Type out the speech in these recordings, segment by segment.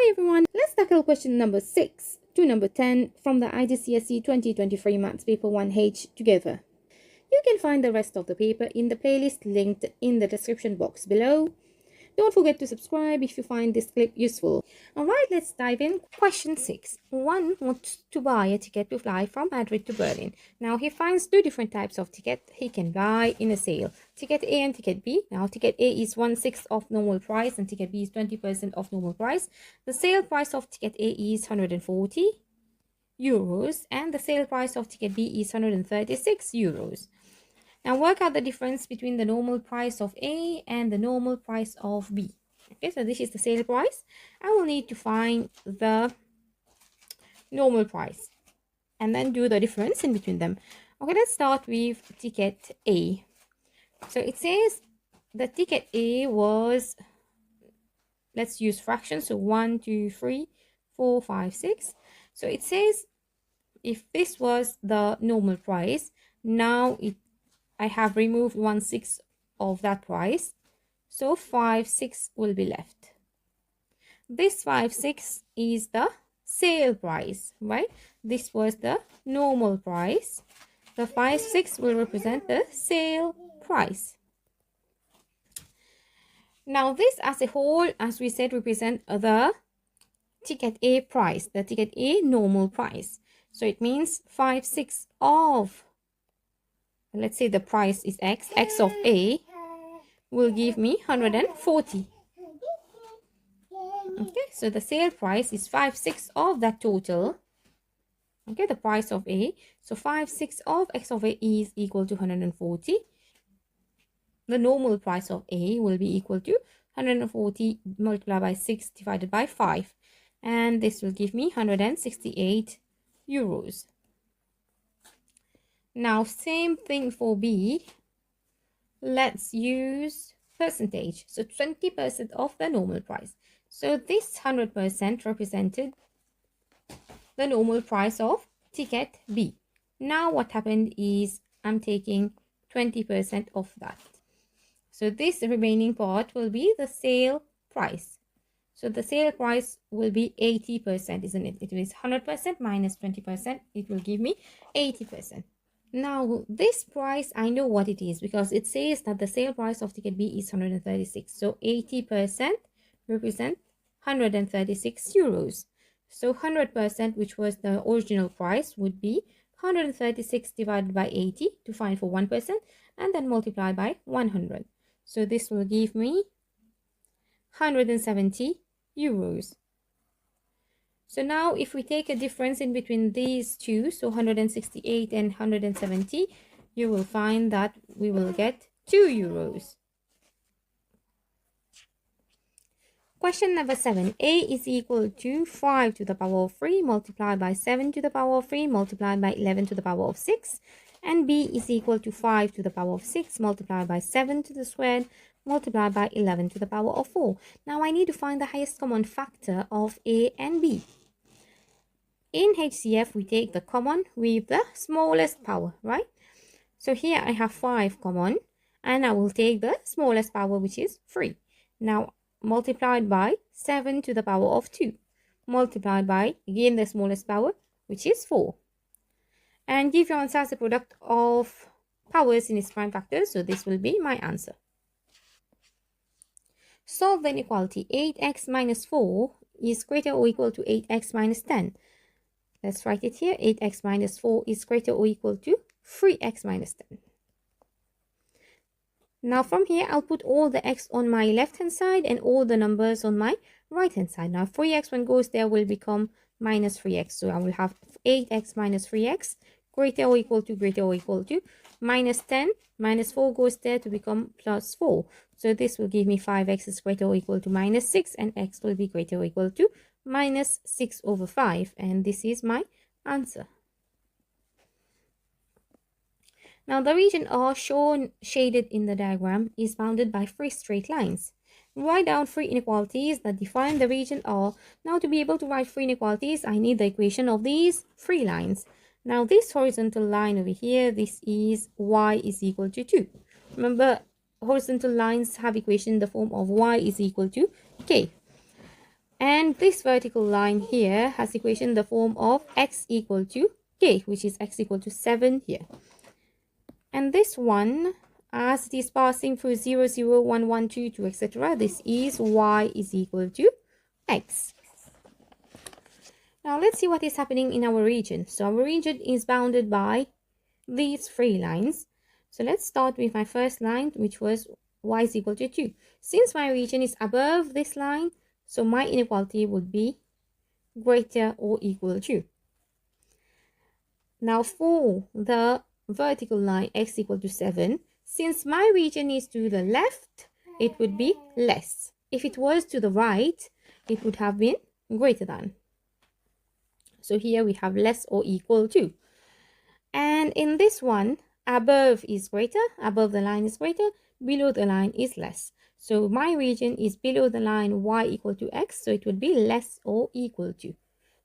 Hi everyone, let's tackle question number 6 to number 10 from the IGCSE 2023 Maths Paper 1H together. You can find the rest of the paper in the playlist linked in the description box below. Don't forget to subscribe if you find this clip useful. Alright, let's dive in. Question 6. One wants to buy a ticket to fly from Madrid to Berlin. Now he finds two different types of ticket he can buy in a sale. Ticket A and ticket B. Now ticket A is 1/6 of normal price and ticket B is 20% of normal price. The sale price of ticket A is €140 and the sale price of ticket B is €136. Now work out the difference between the normal price of A and the normal price of B. Okay, so this is the sale price. I will need to find the normal price and then do the difference in between them. Okay, let's start with ticket A. So it says the ticket A was, let's use fractions, so 1, 2, 3, 4, 5, 6. So it says if this was the normal price, now I have removed 1/6 of that price, so 5/6 will be left. This 5/6 is the sale price, right? This was the normal price. The 5/6 will represent the sale price. Now this as a whole, as we said, represent the ticket A price, the ticket A normal price. So it means 5/6 of, let's say the price is X of A will give me 140. Okay, so the sale price is 5/6 of that total. Okay, the price of A. So 5/6 of X of A is equal to 140. The normal price of A will be equal to 140 multiplied by 6 divided by 5. And this will give me €168. Now, same thing for B. Let's use percentage. So 20% of the normal price. So this 100% represented the normal price of ticket B. Now what happened is I'm taking 20% of that. So this remaining part will be the sale price. So the sale price will be 80%, isn't it? It is 100% minus 20%. It will give me 80%. Now, this price, I know what it is because it says that the sale price of ticket B is 136. So 80% represent €136. So 100%, which was the original price, would be 136 divided by 80 to find for 1% and then multiply by 100. So this will give me €170. So now if we take a difference in between these two, so 168 and 170, you will find that we will get €2. Question number 7. A is equal to 5 to the power of 3 multiplied by 7 to the power of 3 multiplied by 11 to the power of 6. And B is equal to 5 to the power of 6 multiplied by 7 to the squared multiplied by 11 to the power of 4. Now I need to find the highest common factor of A and B. In HCF, we take the common with the smallest power, right? So here I have 5 common, and I will take the smallest power, which is 3. Now, multiplied by 7 to the power of 2, multiplied by, again, the smallest power, which is 4. And give your answer as a product of powers in its prime factors, so this will be my answer. Solve the inequality. 8x minus 4 is greater or equal to 8x minus 10. Let's write it here. 8x minus 4 is greater or equal to 3x minus 10. Now from here, I'll put all the x on my left-hand side and all the numbers on my right-hand side. Now 3x when goes there will become minus 3x. So I will have 8x minus 3x greater or equal to minus 10. Minus 4 goes there to become plus 4. So this will give me 5x is greater or equal to minus 6 and x will be greater or equal to minus 6 over 5, and this is my answer. Now the region R shown shaded in the diagram is bounded by 3 straight lines. Write down 3 inequalities that define the region R. Now to be able to write 3 inequalities, I need the equation of these 3 lines. Now this horizontal line over here, this is y is equal to 2. Remember, horizontal lines have equation in the form of y is equal to k. And this vertical line here has equation in the form of x equal to k, which is x equal to 7 here. And this one, as it is passing through 0, 0, 1, 1, 2, 2, etc., this is y is equal to x. Now let's see what is happening in our region. So our region is bounded by these three lines. So let's start with my first line, which was y is equal to 2. Since my region is above this line, so my inequality would be greater or equal to. Now for the vertical line x equal to 7, since my region is to the left, it would be less. If it was to the right, it would have been greater than. So here we have less or equal to. And in this one, above is greater, above the line is greater, below the line is less. So my region is below the line y equal to x, so it would be less or equal to.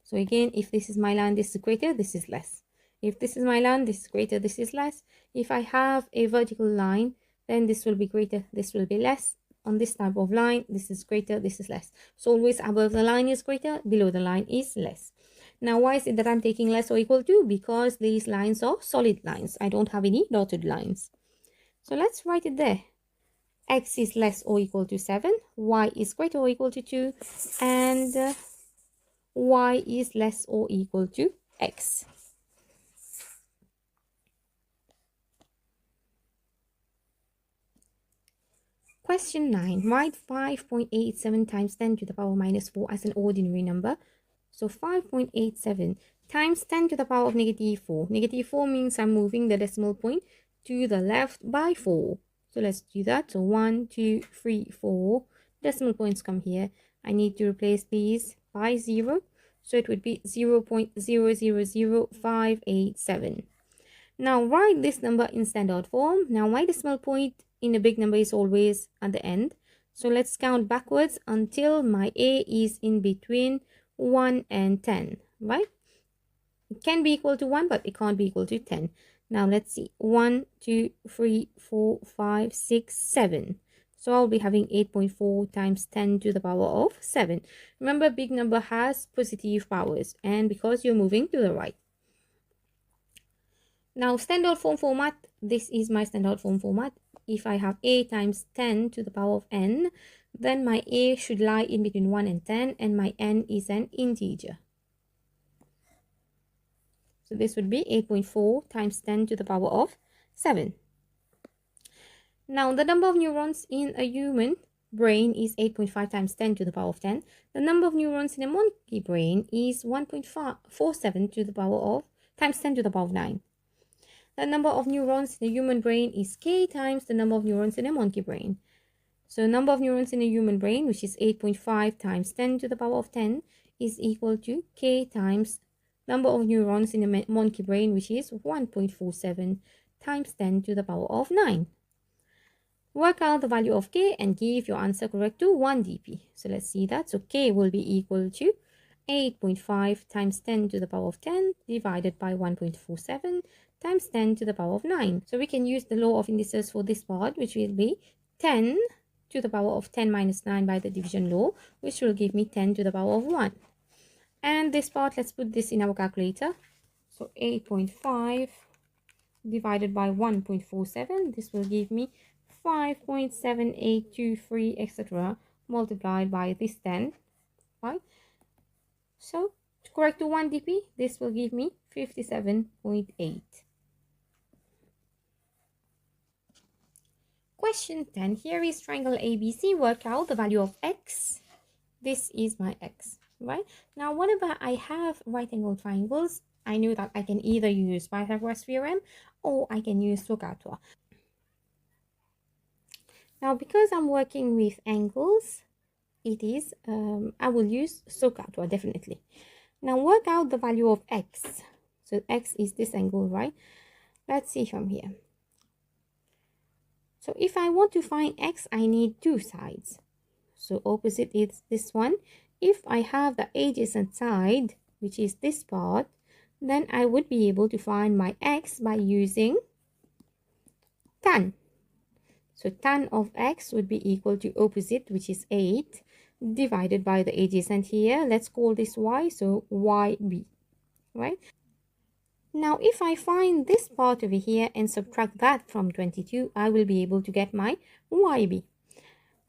So again, if this is my line, this is greater, this is less. If this is my line, this is greater, this is less. If I have a vertical line, then this will be greater, this will be less. On this type of line, this is greater, this is less. So always above the line is greater, below the line is less. Now, why is it that I'm taking less or equal to? Because these lines are solid lines. I don't have any dotted lines. So let's write it there. X is less or equal to 7, y is greater or equal to 2, and y is less or equal to x. Question 9. Write 5.87 times 10 to the power minus 4 as an ordinary number. So 5.87 times 10 to the power of negative 4. Negative 4 means I'm moving the decimal point to the left by 4. So let's do that. So 1, 2, 3, 4. Decimal points come here. I need to replace these by 0. So it would be 0.000587. Now write this number in standard form. Now my decimal point in a big number is always at the end. So let's count backwards until my A is in between 1 and 10, right? It can be equal to 1, but it can't be equal to 10. Now let's see. 1, 2, 3, 4, 5, 6, 7. So I'll be having 8.4 times 10 to the power of 7. Remember, big number has positive powers, and because you're moving to the right. Now, standard form format. This is my standard form format. If I have A times 10 to the power of n, then my A should lie in between 1 and 10, and my n is an integer. So this would be 8.4 times 10 to the power of 7. Now, the number of neurons in a human brain is 8.5 times 10 to the power of 10. The number of neurons in a monkey brain is 1.47 to the power of times 10 to the power of 9. The number of neurons in a human brain is k times the number of neurons in a monkey brain. So number of neurons in a human brain, which is 8.5 times 10 to the power of 10, is equal to k times number of neurons in a monkey brain, which is 1.47 times 10 to the power of 9. Work out the value of k and give your answer correct to 1 dp. So let's see that. So k will be equal to 8.5 times 10 to the power of 10 divided by 1.47 times 10 to the power of 9. So we can use the law of indices for this part, which will be 10 to the power of 10 minus 9 by the division law, which will give me 10 to the power of 1. And this part, let's put this in our calculator. So 8.5 divided by 1.47, this will give me 5.7823, etc., multiplied by this 10, right? So to correct to 1 dp, this will give me 57.8. Question 10. Here is triangle ABC. Work out the value of x. This is my x, right? Now, whenever I have right angle triangles, I know that I can either use Pythagoras theorem or I can use SOHCAHTOA. Now, because I'm working with angles, it is, I will use SOHCAHTOA definitely. Now, work out the value of x. So, x is this angle, right? Let's see from here. So, if I want to find x, I need two sides. So, opposite is this one. If I have the adjacent side, which is this part, then I would be able to find my x by using tan. So tan of x would be equal to opposite, which is 8, divided by the adjacent here. Let's call this y, so yb, right? Now, if I find this part over here and subtract that from 22, I will be able to get my yb.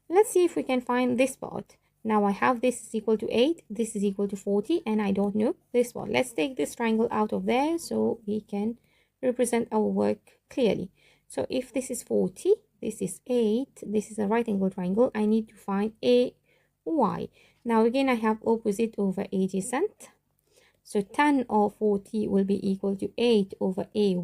Let's see if we can find this part. Now I have this is equal to 8, this is equal to 40, and I don't know this one. Let's take this triangle out of there so we can represent our work clearly. So if this is 40, this is 8, this is a right angle triangle, I need to find a y. Now again, I have opposite over adjacent. So tan of 40 will be equal to 8 over ay,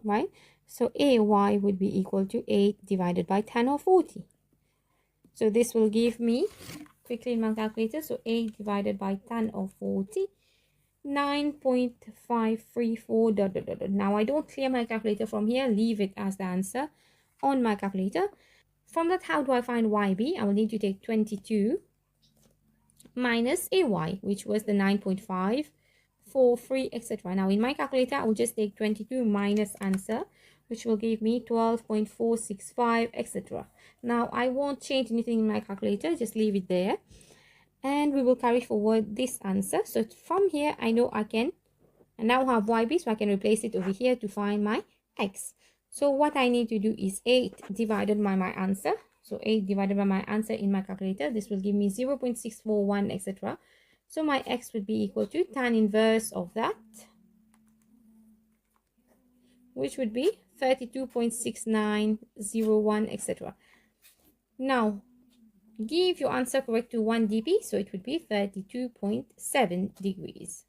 right? So ay would be equal to 8 divided by tan of 40. So this will give me, quickly in my calculator, so 8 divided by tan of 40, 9.534 dot, dot, dot, dot. Now I don't clear my calculator from here, leave it as the answer on my calculator. From that, how do I find yb? I will need to take 22 minus ay, which was the 9.543, etc. Now in my calculator, I will just take 22 minus answer, which will give me 12.465, etc. Now I won't change anything in my calculator, just leave it there, and we will carry forward this answer. So from here, I know I can now have yb, so I can replace it over here to find my x. So what I need to do is 8 divided by my answer. So 8 divided by my answer in my calculator, this will give me 0.641, etc. So my x would be equal to tan inverse of that, which would be 32.6901, etc. Now, give your answer correct to 1 dp, so it would be 32.7 degrees.